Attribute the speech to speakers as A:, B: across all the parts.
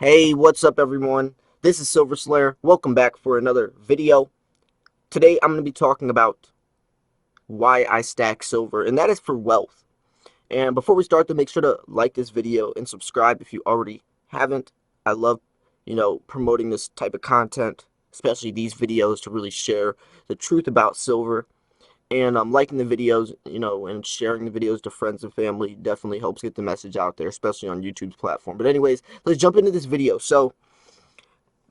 A: Hey, what's up everyone? This is Silver Slayer. Welcome back for another video. Today I'm going to be talking about why I stack silver, and that is for wealth. And before we start, to make sure to like this video and subscribe if you already haven't. I love, promoting this type of content, especially these videos, to really share the truth about silver. And liking the videos, and sharing the videos to friends and family definitely helps get the message out there, especially on YouTube's platform. But anyways, let's jump into this video. So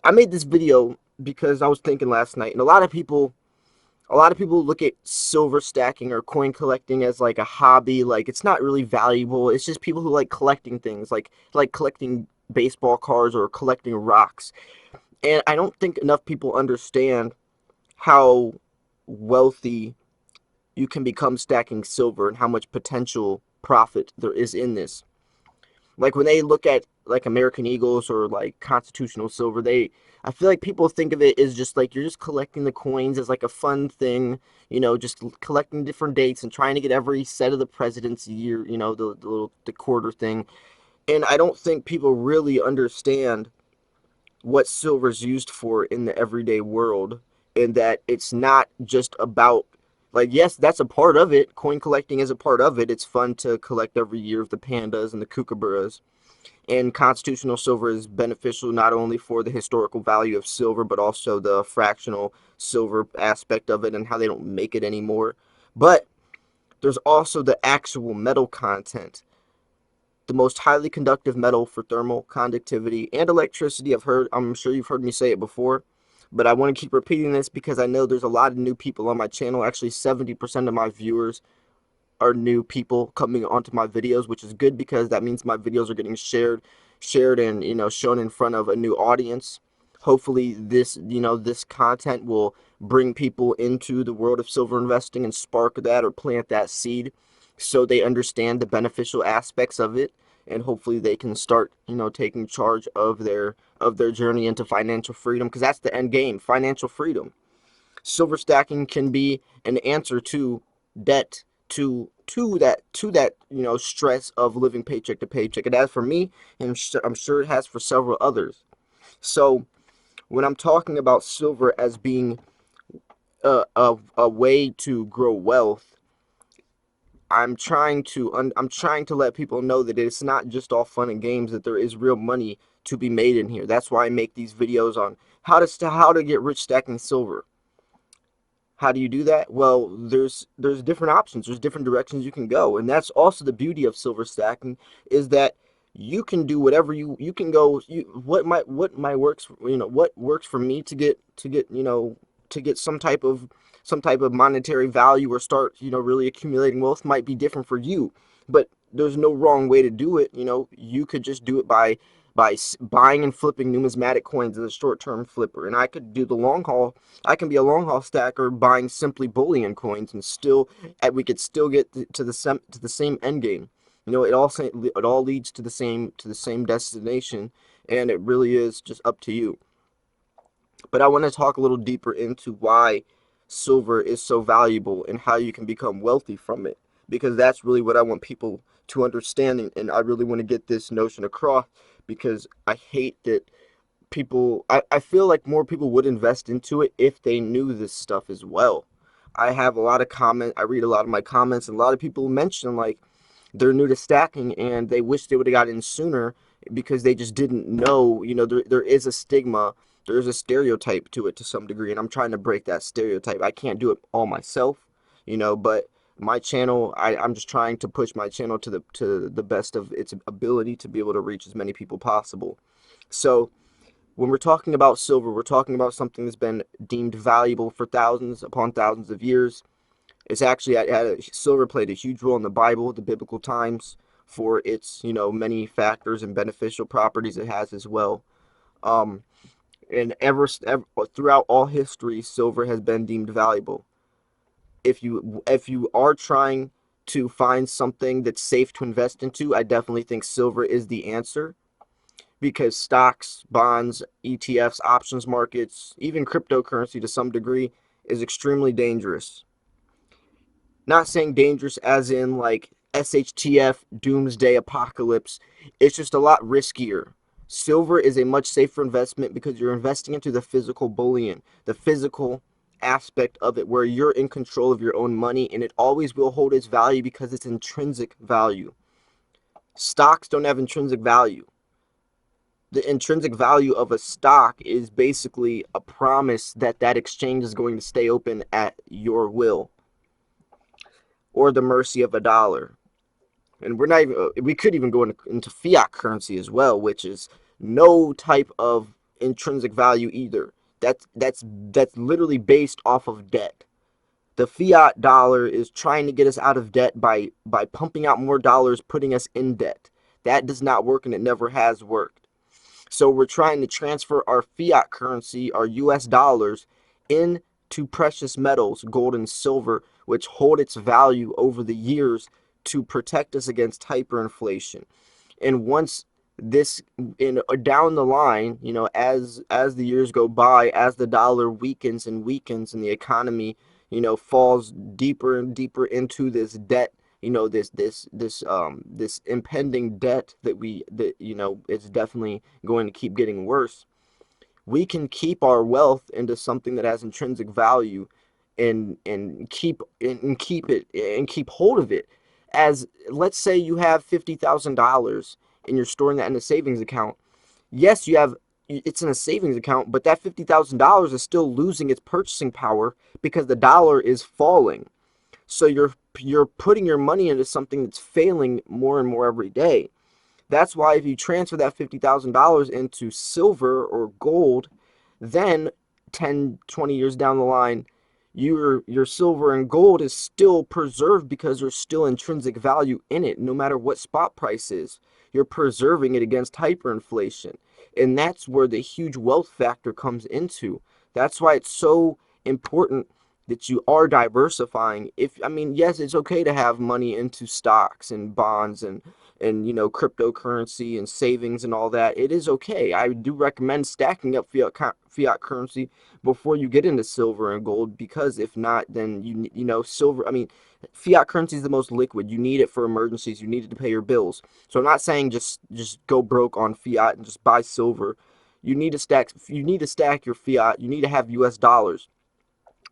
A: I made this video because I was thinking last night, and a lot of people look at silver stacking or coin collecting as like a hobby. Like it's not really valuable. It's just people who like collecting things, like collecting baseball cards or collecting rocks. And I don't think enough people understand how wealthy you can become stacking silver and how much potential profit there is in this. Like when they look at like American Eagles or like constitutional silver, I feel like people think of it as just like you're just collecting the coins as like a fun thing, just collecting different dates and trying to get every set of the president's year, the quarter thing. And I don't think people really understand what silver is used for in the everyday world, and that it's not just about, like, yes, that's a part of it. Coin collecting is a part of it. It's fun to collect every year of the pandas and the kookaburras. And constitutional silver is beneficial not only for the historical value of silver, but also the fractional silver aspect of it and how they don't make it anymore. But there's also the actual metal content, the most highly conductive metal for thermal conductivity and electricity. I'm sure you've heard me say it before, but I want to keep repeating this because I know there's a lot of new people on my channel. Actually, 70% of my viewers are new people coming onto my videos, which is good because that means my videos are getting shared and shown in front of a new audience. Hopefully this content will bring people into the world of silver investing and spark that or plant that seed so they understand the beneficial aspects of it, and hopefully they can start taking charge of their journey into financial freedom, because that's the end game, financial freedom. Silver stacking can be an answer to debt, to that stress of living paycheck to paycheck. It has for me, and I'm sure it has for several others. So when I'm talking about silver as being a way to grow wealth, I'm trying to let people know that it's not just all fun and games, that there is real money to be made in here. That's why I make these videos on how to get rich stacking silver. How do you do that? Well, there's different options. There's different directions you can go, and that's also the beauty of silver stacking, is that you can do whatever you can go. What my works, what works for me to get some type of monetary value or start really accumulating wealth might be different for you. But there's no wrong way to do it. You could just do it by buying and flipping numismatic coins as a short-term flipper, and I could do the long haul. I can be a long haul stacker buying simply bullion coins, and we could still get to the same end game. It all leads to the same destination, and it really is just up to you. But I want to talk a little deeper into why silver is so valuable and how you can become wealthy from it, because that's really what I want people to understand, and I really want to get this notion across, because I hate that I feel like more people would invest into it if they knew this stuff as well. I read a lot of my comments, and a lot of people mention like they're new to stacking and they wish they would have got in sooner because they just didn't know. There is a stigma, there's a stereotype to it to some degree, and I'm trying to break that stereotype. I can't do it all myself, but my channel, I'm just trying to push my channel to the best of its ability to be able to reach as many people possible. So when we're talking about silver, we're talking about something that's been deemed valuable for thousands upon thousands of years. It's actually silver played a huge role in the Bible, the biblical times, for its many factors and beneficial properties it has as well. Um, and throughout all history, silver has been deemed valuable. If you are trying to find something that's safe to invest into, I definitely think silver is the answer, because stocks, bonds, ETFs, options markets, even cryptocurrency to some degree is extremely dangerous. Not saying dangerous as in like SHTF, doomsday apocalypse. It's just a lot riskier Silver is a much safer investment because you're investing into the physical bullion, the physical aspect of it, where you're in control of your own money, and it always will hold its value because it's intrinsic value. Stocks don't have intrinsic value. The intrinsic value of a stock is basically a promise that that exchange is going to stay open at your will or the mercy of a dollar. And we're not even, we could even go into fiat currency as well, which is no type of intrinsic value either. That's literally based off of debt. The fiat dollar is trying to get us out of debt by pumping out more dollars, putting us in debt. That does not work, and it never has worked. So we're trying to transfer our fiat currency, our US dollars, into precious metals, gold and silver, which hold its value over the years to protect us against hyperinflation. And once this down the line, as the years go by, as the dollar weakens and weakens and the economy, falls deeper and deeper into this debt, this impending debt that it's definitely going to keep getting worse. We can keep our wealth into something that has intrinsic value and keep hold of it. As let's say you have $50,000 and you're storing that in a savings account. Yes, it's in a savings account, but that $50,000 is still losing its purchasing power because the dollar is falling. So you're putting your money into something that's failing more and more every day. That's why if you transfer that $50,000 into silver or gold, then 10, 20 years down the line, your silver and gold is still preserved because there's still intrinsic value in it, no matter what spot price is. You're preserving it against hyperinflation. And that's where the huge wealth factor comes into. That's why it's so important that you are diversifying. Yes, it's okay to have money into stocks and bonds and cryptocurrency and savings and all that. It is okay. I do recommend stacking up fiat currency before you get into silver and gold, because if not, then silver. Fiat currency is the most liquid. You need it for emergencies. You need it to pay your bills. So I'm not saying just go broke on fiat and just buy silver. You need to stack. You need to stack your fiat. You need to have U.S. dollars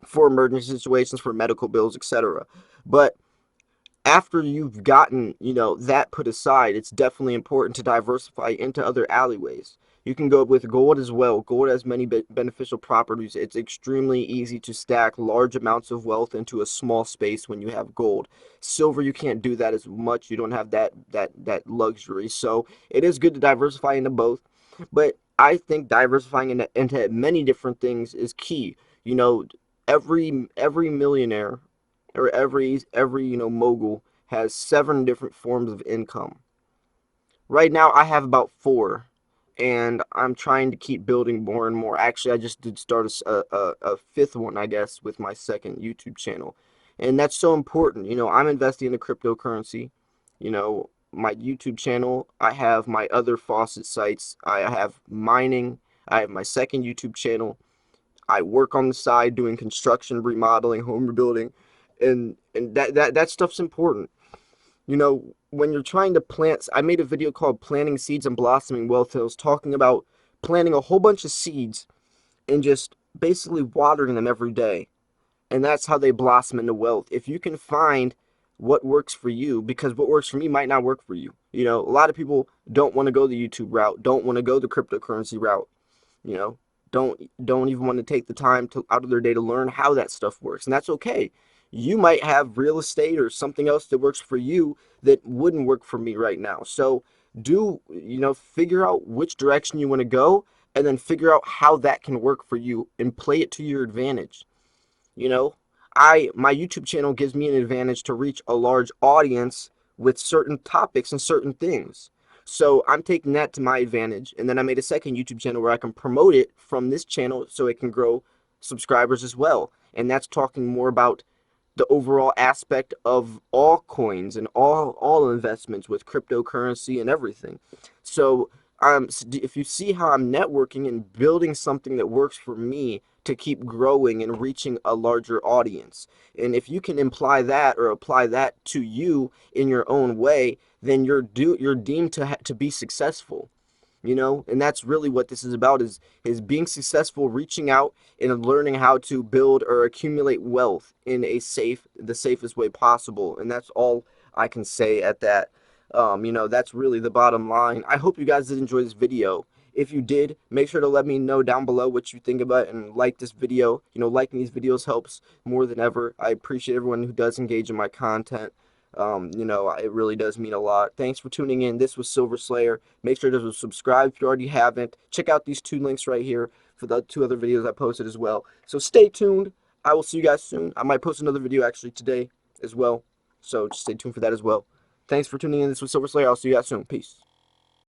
A: for emergency situations, for medical bills, etc. But after you've gotten, that put aside, it's definitely important to diversify into other alleyways. You can go with gold as well. Gold has many beneficial properties. It's extremely easy to stack large amounts of wealth into a small space when you have gold. Silver, you can't do that as much. You don't have that luxury. So it is good to diversify into both. But I think diversifying into many different things is key. Every millionaire or every mogul has 7 different forms of income. Right now I have about 4, and I'm trying to keep building more and more. Actually, I just did start a 5th one, I guess, with my second YouTube channel. And that's so important. I'm investing in the cryptocurrency. My YouTube channel, I have my other faucet sites, I have mining, I have my second YouTube channel. I work on the side doing construction, remodeling, home rebuilding, and that stuff's important. When you're trying to plant, I made a video called Planting Seeds and Blossoming Wealth Hills, talking about planting a whole bunch of seeds and just basically watering them every day. And that's how they blossom into wealth. If you can find what works for you, because what works for me might not work for you. A lot of people don't want to go the YouTube route, don't want to go the cryptocurrency route, you know, don't even want to take the time out of their day to learn how that stuff works. And that's okay. You might have real estate or something else that works for you that wouldn't work for me right now. So figure out which direction you want to go, and then figure out how that can work for you and play it to your advantage. You know, my YouTube channel gives me an advantage to reach a large audience with certain topics and certain things. So I'm taking that to my advantage, and then I made a second YouTube channel where I can promote it from this channel so it can grow subscribers as well. And that's talking more about the overall aspect of all coins and all investments with cryptocurrency and everything. So if you see how I'm networking and building something that works for me to keep growing and reaching a larger audience, and if you can imply that or apply that to you in your own way, then you're deemed to be successful. you know, and that's really what this is about, is being successful, reaching out and learning how to build or accumulate wealth in the safest way possible. And that's all I can say at that. You know, that's really the bottom line. I hope you guys did enjoy this video. If you did, make sure to let me know down below what you think about it, and like this video. You know, liking these videos helps more than ever. I appreciate everyone who does engage in my content. You know, it really does mean a lot. Thanks for tuning in. This was Silver Slayer. Make sure to subscribe if you already haven't. Check out these 2 links right here for the 2 other videos I posted as well. So stay tuned. I will see you guys soon. I might post another video actually today as well. So just stay tuned for that as well. Thanks for tuning in. This was Silver Slayer. I'll see you guys soon. Peace.